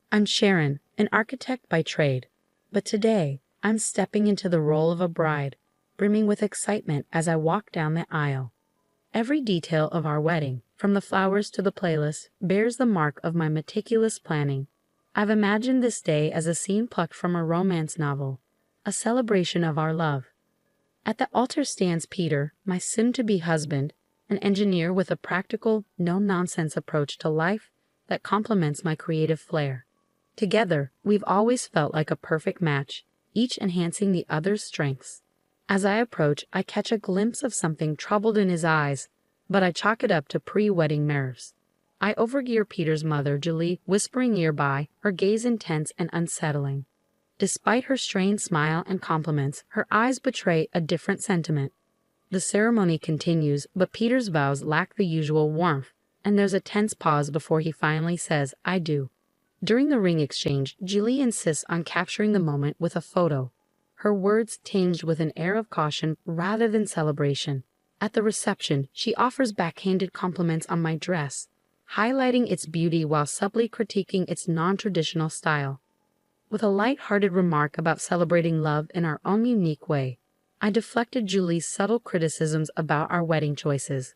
I'm Sharon, an architect by trade, but today I'm stepping into the role of a bride, brimming with excitement as I walk down the aisle. Every detail of our wedding, from the flowers to the playlist, bears the mark of my meticulous planning. I've imagined this day as a scene plucked from a romance novel, a celebration of our love. At the altar stands Peter, my soon-to-be husband, an engineer with a practical, no-nonsense approach to life that complements my creative flair. Together, we've always felt like a perfect match, each enhancing the other's strengths. As I approach, I catch a glimpse of something troubled in his eyes, but I chalk it up to pre-wedding nerves. I overgear Peter's mother, Julie, whispering nearby, her gaze intense and unsettling. Despite her strained smile and compliments, her eyes betray a different sentiment. The ceremony continues, but Peter's vows lack the usual warmth, and there's a tense pause before he finally says, "I do." During the ring exchange, Julie insists on capturing the moment with a photo, her words tinged with an air of caution rather than celebration. At the reception, she offers backhanded compliments on my dress, highlighting its beauty while subtly critiquing its non-traditional style. With a light-hearted remark about celebrating love in our own unique way, I deflected Julie's subtle criticisms about our wedding choices.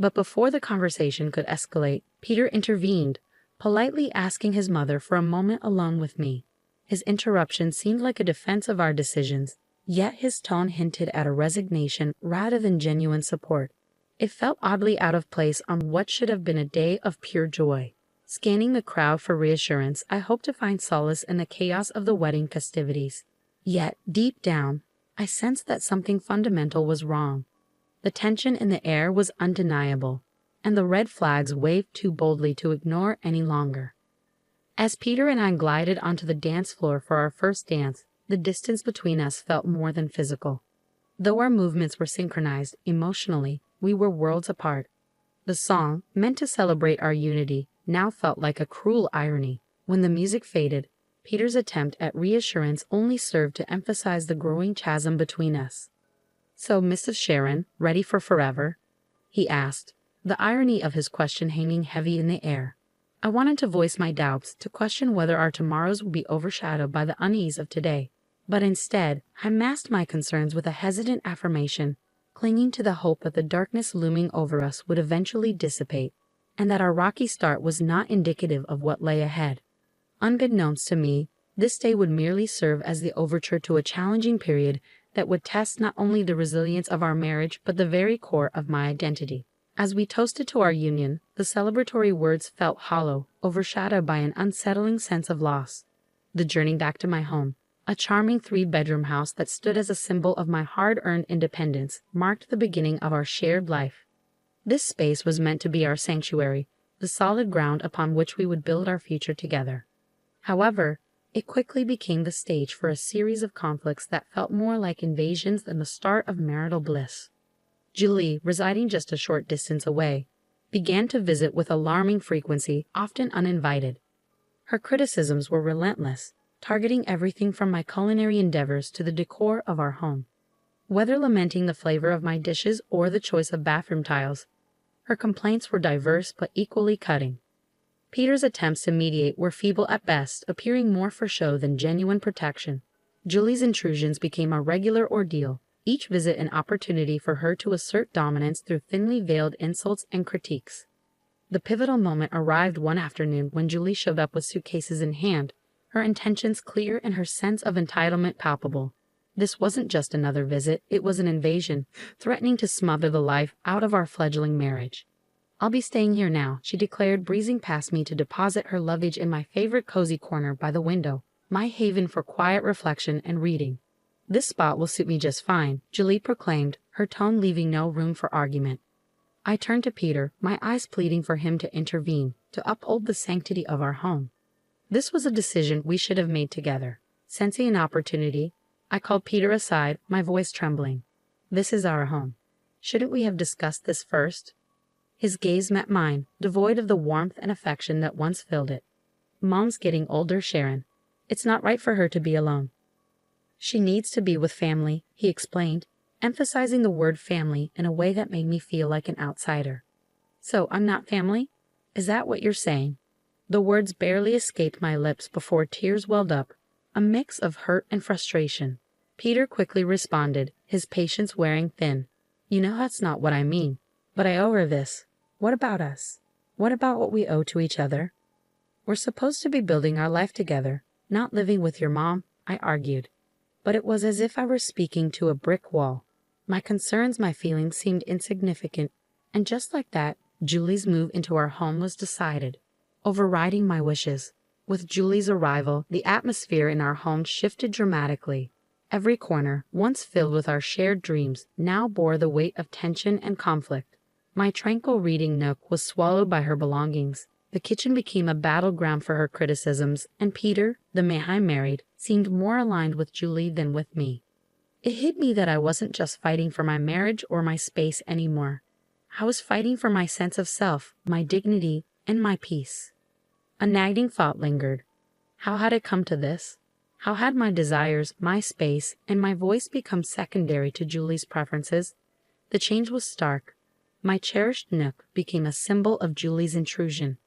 But before the conversation could escalate, Peter intervened, politely asking his mother for a moment alone with me. His interruption seemed like a defense of our decisions, yet his tone hinted at a resignation rather than genuine support. It felt oddly out of place on what should have been a day of pure joy. Scanning the crowd for reassurance, I hoped to find solace in the chaos of the wedding festivities. Yet, deep down, I sensed that something fundamental was wrong. The tension in the air was undeniable, and the red flags waved too boldly to ignore any longer. As Peter and I glided onto the dance floor for our first dance, the distance between us felt more than physical. Though our movements were synchronized, emotionally, we were worlds apart. The song, meant to celebrate our unity, now felt like a cruel irony. When the music faded, Peter's attempt at reassurance only served to emphasize the growing chasm between us. "So, Mrs. Sharon, ready for forever?" he asked, the irony of his question hanging heavy in the air. I wanted to voice my doubts, to question whether our tomorrows would be overshadowed by the unease of today. But instead, I masked my concerns with a hesitant affirmation, clinging to the hope that the darkness looming over us would eventually dissipate, and that our rocky start was not indicative of what lay ahead. Unbeknownst to me, this day would merely serve as the overture to a challenging period that would test not only the resilience of our marriage but the very core of my identity. As we toasted to our union, the celebratory words felt hollow, overshadowed by an unsettling sense of loss. The journey back to my home, a charming 3-bedroom house that stood as a symbol of my hard-earned independence, marked the beginning of our shared life. This space was meant to be our sanctuary, the solid ground upon which we would build our future together. However, it quickly became the stage for a series of conflicts that felt more like invasions than the start of marital bliss. Julie, residing just a short distance away, began to visit with alarming frequency, often uninvited. Her criticisms were relentless, targeting everything from my culinary endeavors to the decor of our home. Whether lamenting the flavor of my dishes or the choice of bathroom tiles, her complaints were diverse but equally cutting. Peter's attempts to mediate were feeble at best, appearing more for show than genuine protection. Julie's intrusions became a regular ordeal, each visit an opportunity for her to assert dominance through thinly veiled insults and critiques. The pivotal moment arrived one afternoon when Julie showed up with suitcases in hand, her intentions clear and her sense of entitlement palpable. This wasn't just another visit, it was an invasion, threatening to smother the life out of our fledgling marriage. "I'll be staying here now," she declared, breezing past me to deposit her luggage in my favorite cozy corner by the window, my haven for quiet reflection and reading. "This spot will suit me just fine," Julie proclaimed, her tone leaving no room for argument. I turned to Peter, my eyes pleading for him to intervene, to uphold the sanctity of our home. This was a decision we should have made together. Sensing an opportunity, I called Peter aside, my voice trembling. "This is our home. Shouldn't we have discussed this first?" His gaze met mine, devoid of the warmth and affection that once filled it. "Mom's getting older, Sharon. It's not right for her to be alone. She needs to be with family," he explained, emphasizing the word family in a way that made me feel like an outsider. "So I'm not family? Is that what you're saying?" The words barely escaped my lips before tears welled up, a mix of hurt and frustration. Peter quickly responded, his patience wearing thin. You know that's not what I mean. But I owe her this. What about us? What about what we owe to each other? We're supposed to be building our life together, not living with your mom, I argued. But it was as if I were speaking to a brick wall. My concerns, my feelings seemed insignificant, and just like that, Julie's move into our home was decided, overriding my wishes. With Julie's arrival, the atmosphere in our home shifted dramatically. Every corner, once filled with our shared dreams, now bore the weight of tension and conflict. My tranquil reading nook was swallowed by her belongings. The kitchen became a battleground for her criticisms, and Peter, the man I married, seemed more aligned with Julie than with me. It hit me that I wasn't just fighting for my marriage or my space anymore. I was fighting for my sense of self, my dignity, and my peace. A nagging thought lingered. How had it come to this? How had my desires, my space, and my voice become secondary to Julie's preferences? The change was stark. My cherished nook became a symbol of Julie's intrusion.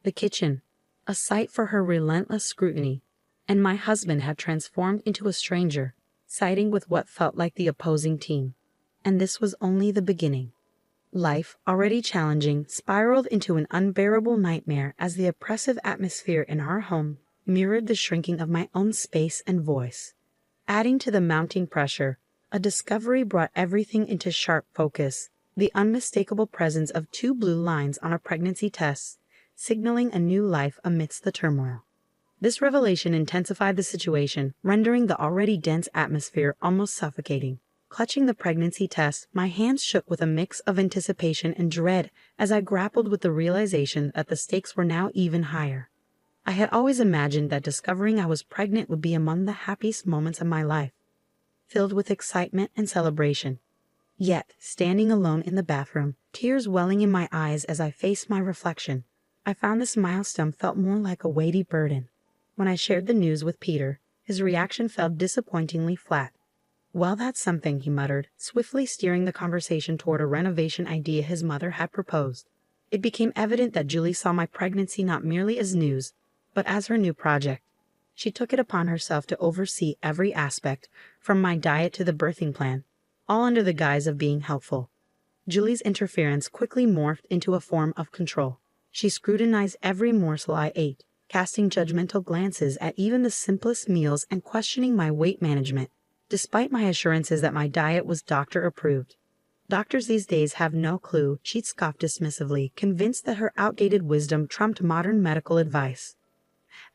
The kitchen, a sight for her relentless scrutiny, and my husband had transformed into a stranger, siding with what felt like the opposing team. And this was only the beginning. Life, already challenging, spiraled into an unbearable nightmare as the oppressive atmosphere in our home mirrored the shrinking of my own space and voice. Adding to the mounting pressure, a discovery brought everything into sharp focus, the unmistakable presence of 2 blue lines on a pregnancy test, signaling a new life amidst the turmoil. This revelation intensified the situation, rendering the already dense atmosphere almost suffocating. Clutching the pregnancy test, my hands shook with a mix of anticipation and dread as I grappled with the realization that the stakes were now even higher. I had always imagined that discovering I was pregnant would be among the happiest moments of my life, filled with excitement and celebration. Yet, standing alone in the bathroom, tears welling in my eyes as I faced my reflection, I found this milestone felt more like a weighty burden. When I shared the news with Peter, his reaction fell disappointingly flat. Well, that's something, he muttered, swiftly steering the conversation toward a renovation idea his mother had proposed. It became evident that Julie saw my pregnancy not merely as news, but as her new project. She took it upon herself to oversee every aspect, from my diet to the birthing plan, all under the guise of being helpful. Julie's interference quickly morphed into a form of control. She scrutinized every morsel I ate, casting judgmental glances at even the simplest meals and questioning my weight management, despite my assurances that my diet was doctor-approved. Doctors these days have no clue, she'd scoffed dismissively, convinced that her outdated wisdom trumped modern medical advice.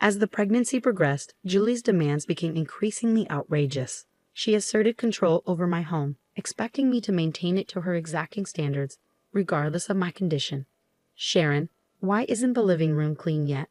As the pregnancy progressed, Julie's demands became increasingly outrageous. She asserted control over my home, expecting me to maintain it to her exacting standards, regardless of my condition. Sharon, why isn't the living room clean yet?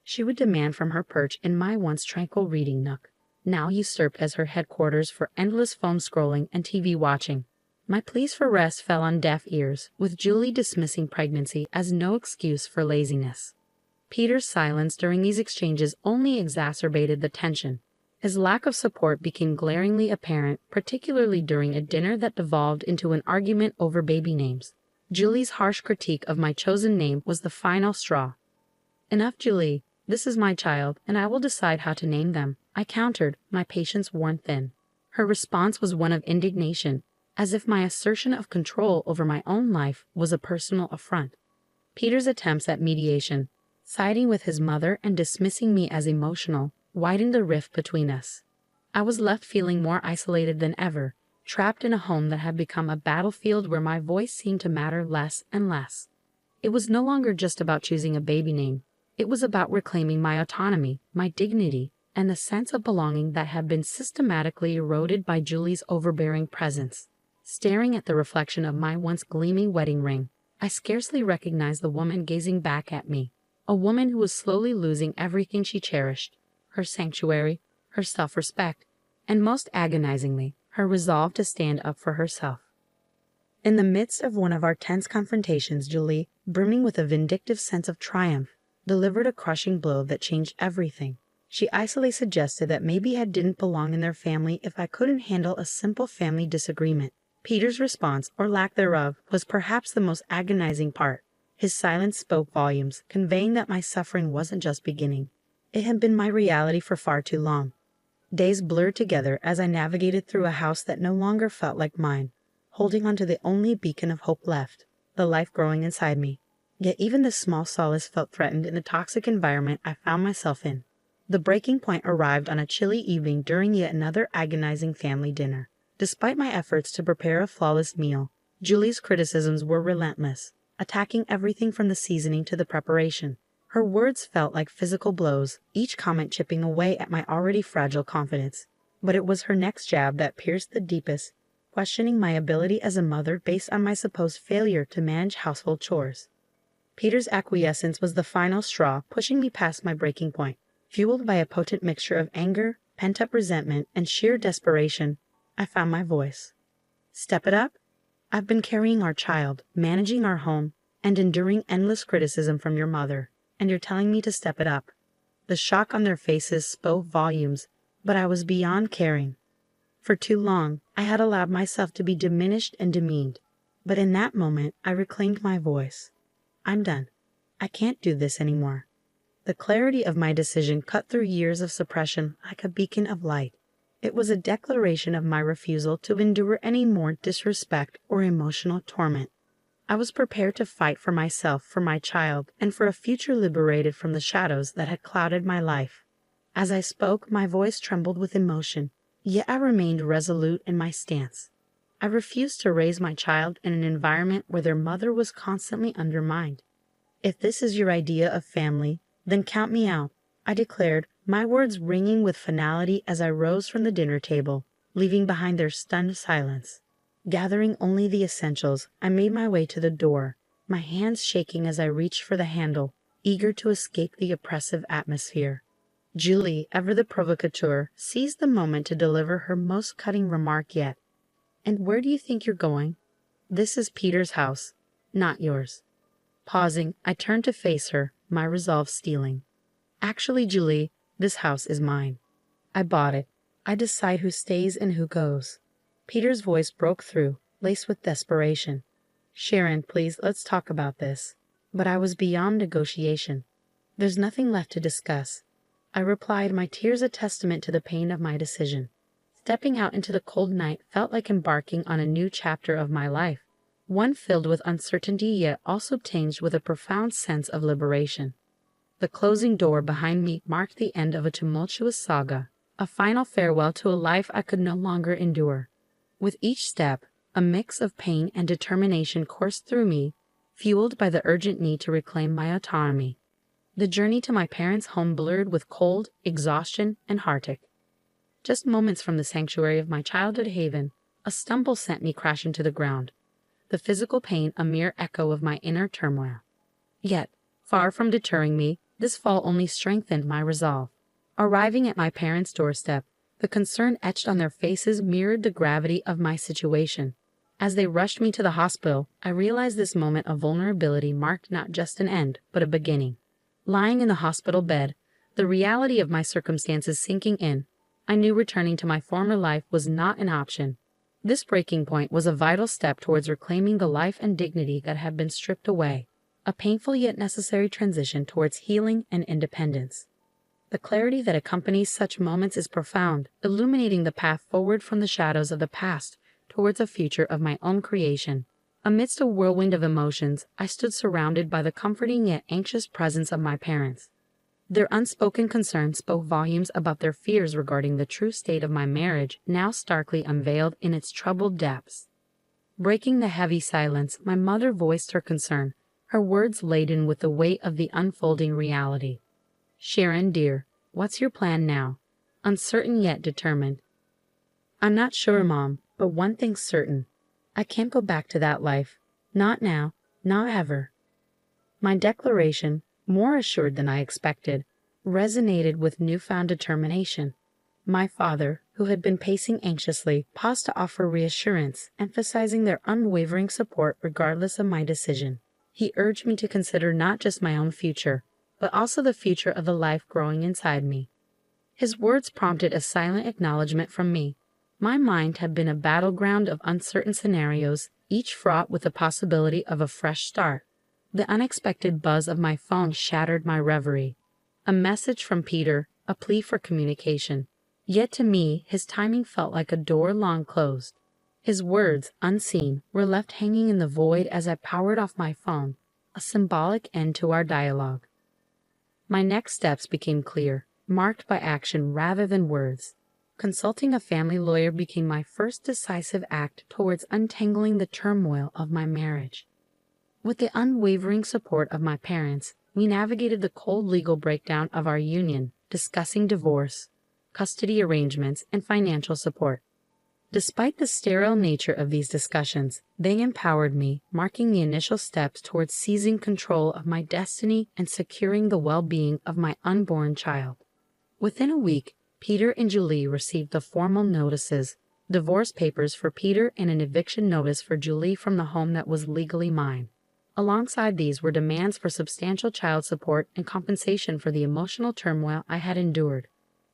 She would demand from her perch in my once tranquil reading nook, now usurped as her headquarters for endless phone scrolling and TV watching. My pleas for rest fell on deaf ears, with Julie dismissing pregnancy as no excuse for laziness. Peter's silence during these exchanges only exacerbated the tension. His lack of support became glaringly apparent, particularly during a dinner that devolved into an argument over baby names. Julie's harsh critique of my chosen name was the final straw. Enough, Julie. This is my child, and I will decide how to name them, I countered, my patience worn thin. Her response was one of indignation, as if my assertion of control over my own life was a personal affront. Peter's attempts at mediation, siding with his mother and dismissing me as emotional, widened the rift between us. I was left feeling more isolated than ever, trapped in a home that had become a battlefield where my voice seemed to matter less and less. It was no longer just about choosing a baby name. It was about reclaiming my autonomy, my dignity, and the sense of belonging that had been systematically eroded by Julie's overbearing presence. Staring at the reflection of my once gleaming wedding ring, I scarcely recognized the woman gazing back at me, a woman who was slowly losing everything she cherished, her sanctuary, her self-respect, and most agonizingly, her resolve to stand up for herself. In the midst of one of our tense confrontations, Julie, brimming with a vindictive sense of triumph, delivered a crushing blow that changed everything. She icily suggested that maybe I didn't belong in their family if I couldn't handle a simple family disagreement. Peter's response, or lack thereof, was perhaps the most agonizing part. His silence spoke volumes, conveying that my suffering wasn't just beginning. It had been my reality for far too long. Days blurred together as I navigated through a house that no longer felt like mine, holding on to the only beacon of hope left, the life growing inside me. Yet even this small solace felt threatened in the toxic environment I found myself in. The breaking point arrived on a chilly evening during yet another agonizing family dinner. Despite my efforts to prepare a flawless meal, Julie's criticisms were relentless, attacking everything from the seasoning to the preparation. Her words felt like physical blows, each comment chipping away at my already fragile confidence. But it was her next jab that pierced the deepest, questioning my ability as a mother based on my supposed failure to manage household chores. Peter's acquiescence was the final straw, pushing me past my breaking point. Fueled by a potent mixture of anger, pent-up resentment, and sheer desperation, I found my voice. Step it up? I've been carrying our child, managing our home, and enduring endless criticism from your mother, and you're telling me to step it up. The shock on their faces spoke volumes, but I was beyond caring. For too long, I had allowed myself to be diminished and demeaned, but in that moment, I reclaimed my voice. I'm done. I can't do this anymore. The clarity of my decision cut through years of suppression like a beacon of light. It was a declaration of my refusal to endure any more disrespect or emotional torment. I was prepared to fight for myself, for my child, and for a future liberated from the shadows that had clouded my life. As I spoke, my voice trembled with emotion, yet I remained resolute in my stance. I refused to raise my child in an environment where their mother was constantly undermined. If this is your idea of family, then count me out, I declared, my words ringing with finality as I rose from the dinner table, leaving behind their stunned silence. Gathering only the essentials, I made my way to the door, my hands shaking as I reached for the handle, eager to escape the oppressive atmosphere. Julie, ever the provocateur, seized the moment to deliver her most cutting remark yet. And where do you think you're going? This is Peter's house, not yours. Pausing, I turned to face her, my resolve steeling. Actually, Julie, this house is mine. I bought it. I decide who stays and who goes. Peter's voice broke through, laced with desperation. Sharon, please, let's talk about this. But I was beyond negotiation. There's nothing left to discuss. I replied, my tears a testament to the pain of my decision. Stepping out into the cold night felt like embarking on a new chapter of my life, one filled with uncertainty yet also tinged with a profound sense of liberation. The closing door behind me marked the end of a tumultuous saga, a final farewell to a life I could no longer endure. With each step, a mix of pain and determination coursed through me, fueled by the urgent need to reclaim my autonomy. The journey to my parents' home blurred with cold, exhaustion, and heartache. Just moments from the sanctuary of my childhood haven, a stumble sent me crashing to the ground, the physical pain a mere echo of my inner turmoil. Yet, far from deterring me, this fall only strengthened my resolve. Arriving at my parents' doorstep, the concern etched on their faces mirrored the gravity of my situation. As they rushed me to the hospital, I realized this moment of vulnerability marked not just an end, but a beginning. Lying in the hospital bed, the reality of my circumstances sinking in, I knew returning to my former life was not an option. This breaking point was a vital step towards reclaiming the life and dignity that had been stripped away, a painful yet necessary transition towards healing and independence. The clarity that accompanies such moments is profound, illuminating the path forward from the shadows of the past towards a future of my own creation. Amidst a whirlwind of emotions, I stood surrounded by the comforting yet anxious presence of my parents. Their unspoken concern spoke volumes about their fears regarding the true state of my marriage, now starkly unveiled in its troubled depths. Breaking the heavy silence, my mother voiced her concern, her words laden with the weight of the unfolding reality. Sharon, dear, what's your plan now? Uncertain yet determined. I'm not sure, Mom, but one thing's certain. I can't go back to that life. Not now, not ever. My declaration, more assured than I expected, resonated with newfound determination. My father, who had been pacing anxiously, paused to offer reassurance, emphasizing their unwavering support regardless of my decision. He urged me to consider not just my own future, but also the future of the life growing inside me. His words prompted a silent acknowledgement from me. My mind had been a battleground of uncertain scenarios, each fraught with the possibility of a fresh start. The unexpected buzz of my phone shattered my reverie. A message from Peter, a plea for communication. Yet to me, his timing felt like a door long closed. His words, unseen, were left hanging in the void as I powered off my phone, a symbolic end to our dialogue. My next steps became clear, marked by action rather than words. Consulting a family lawyer became my first decisive act towards untangling the turmoil of my marriage. With the unwavering support of my parents, we navigated the cold legal breakdown of our union, discussing divorce, custody arrangements, and financial support. Despite the sterile nature of these discussions, they empowered me, marking the initial steps towards seizing control of my destiny and securing the well-being of my unborn child. Within a week, Peter and Julie received the formal notices, divorce papers for Peter and an eviction notice for Julie from the home that was legally mine. Alongside these were demands for substantial child support and compensation for the emotional turmoil I had endured.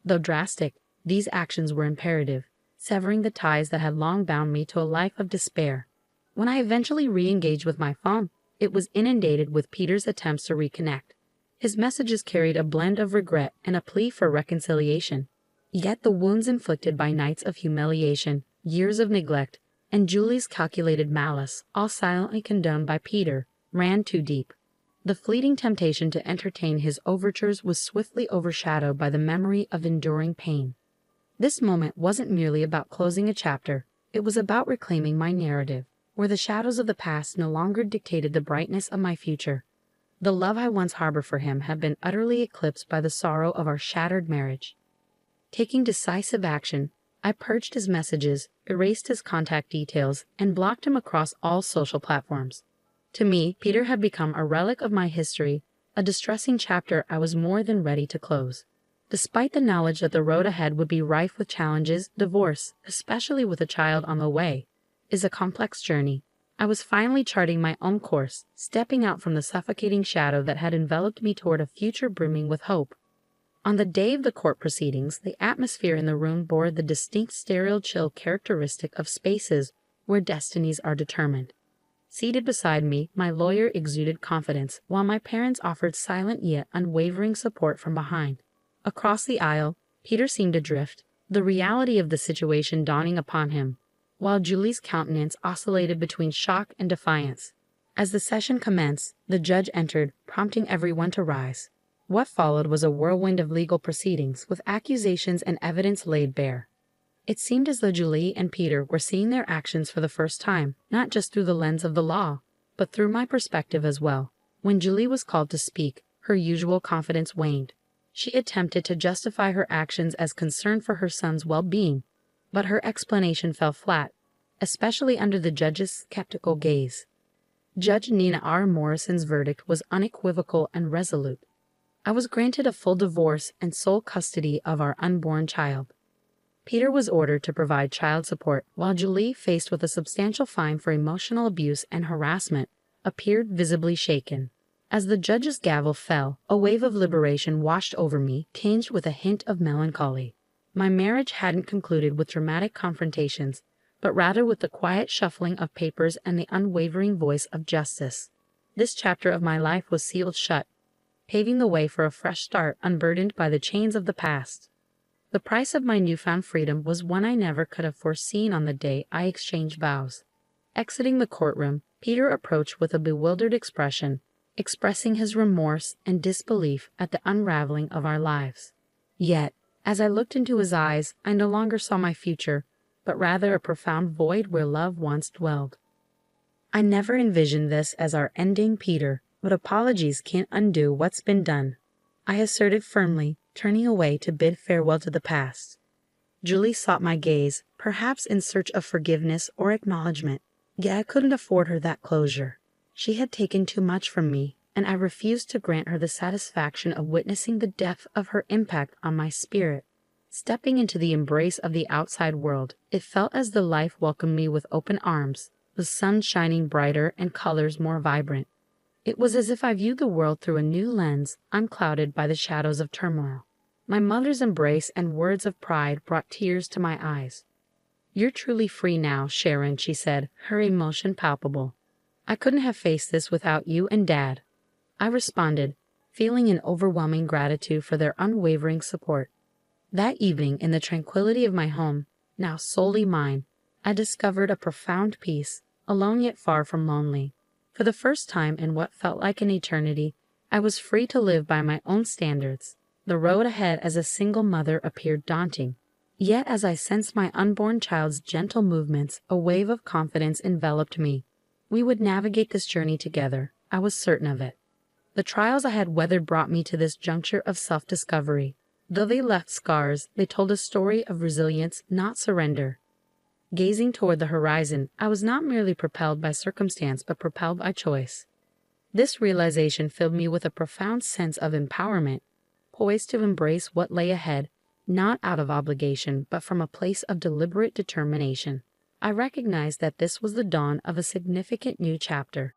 Though drastic, these actions were imperative, severing the ties that had long bound me to a life of despair. When I eventually re-engaged with my phone, it was inundated with Peter's attempts to reconnect. His messages carried a blend of regret and a plea for reconciliation. Yet the wounds inflicted by nights of humiliation, years of neglect, and Julie's calculated malice, all silently condoned by Peter, ran too deep. The fleeting temptation to entertain his overtures was swiftly overshadowed by the memory of enduring pain. This moment wasn't merely about closing a chapter, it was about reclaiming my narrative, where the shadows of the past no longer dictated the brightness of my future. The love I once harbored for him had been utterly eclipsed by the sorrow of our shattered marriage. Taking decisive action, I purged his messages, erased his contact details, and blocked him across all social platforms. To me, Peter had become a relic of my history, a distressing chapter I was more than ready to close. Despite the knowledge that the road ahead would be rife with challenges, divorce, especially with a child on the way, is a complex journey. I was finally charting my own course, stepping out from the suffocating shadow that had enveloped me toward a future brimming with hope. On the day of the court proceedings, the atmosphere in the room bore the distinct sterile chill characteristic of spaces where destinies are determined. Seated beside me, my lawyer exuded confidence, while my parents offered silent yet unwavering support from behind. Across the aisle, Peter seemed adrift, the reality of the situation dawning upon him, while Julie's countenance oscillated between shock and defiance. As the session commenced, the judge entered, prompting everyone to rise. What followed was a whirlwind of legal proceedings, with accusations and evidence laid bare. It seemed as though Julie and Peter were seeing their actions for the first time, not just through the lens of the law, but through my perspective as well. When Julie was called to speak, her usual confidence waned. She attempted to justify her actions as concern for her son's well-being, but her explanation fell flat, especially under the judge's skeptical gaze. Judge Nina R. Morrison's verdict was unequivocal and resolute. I was granted a full divorce and sole custody of our unborn child. Peter was ordered to provide child support, while Julie, faced with a substantial fine for emotional abuse and harassment, appeared visibly shaken. As the judge's gavel fell, a wave of liberation washed over me, tinged with a hint of melancholy. My marriage hadn't concluded with dramatic confrontations, but rather with the quiet shuffling of papers and the unwavering voice of justice. This chapter of my life was sealed shut, paving the way for a fresh start unburdened by the chains of the past. The price of my newfound freedom was one I never could have foreseen on the day I exchanged vows. Exiting the courtroom, Peter approached with a bewildered expression, expressing his remorse and disbelief at the unraveling of our lives. Yet, as I looked into his eyes, I no longer saw my future, but rather a profound void where love once dwelled. I never envisioned this as our ending, Peter, but apologies can't undo what's been done, I asserted firmly, turning away to bid farewell to the past. Julie sought my gaze, perhaps in search of forgiveness or acknowledgement, yet I couldn't afford her that closure. She had taken too much from me, and I refused to grant her the satisfaction of witnessing the depth of her impact on my spirit. Stepping into the embrace of the outside world, it felt as though life welcomed me with open arms, the sun shining brighter and colors more vibrant. It was as if I viewed the world through a new lens, unclouded by the shadows of turmoil. My mother's embrace and words of pride brought tears to my eyes. "You're truly free now, Sharon," she said, her emotion palpable. I couldn't have faced this without you and Dad, I responded, feeling an overwhelming gratitude for their unwavering support. That evening, in the tranquility of my home, now solely mine, I discovered a profound peace, alone yet far from lonely. For the first time in what felt like an eternity, I was free to live by my own standards. The road ahead as a single mother appeared daunting. Yet as I sensed my unborn child's gentle movements, a wave of confidence enveloped me. We would navigate this journey together, I was certain of it. The trials I had weathered brought me to this juncture of self-discovery. Though they left scars, they told a story of resilience, not surrender. Gazing toward the horizon, I was not merely propelled by circumstance, but propelled by choice. This realization filled me with a profound sense of empowerment, poised to embrace what lay ahead, not out of obligation, but from a place of deliberate determination. I recognized that this was the dawn of a significant new chapter.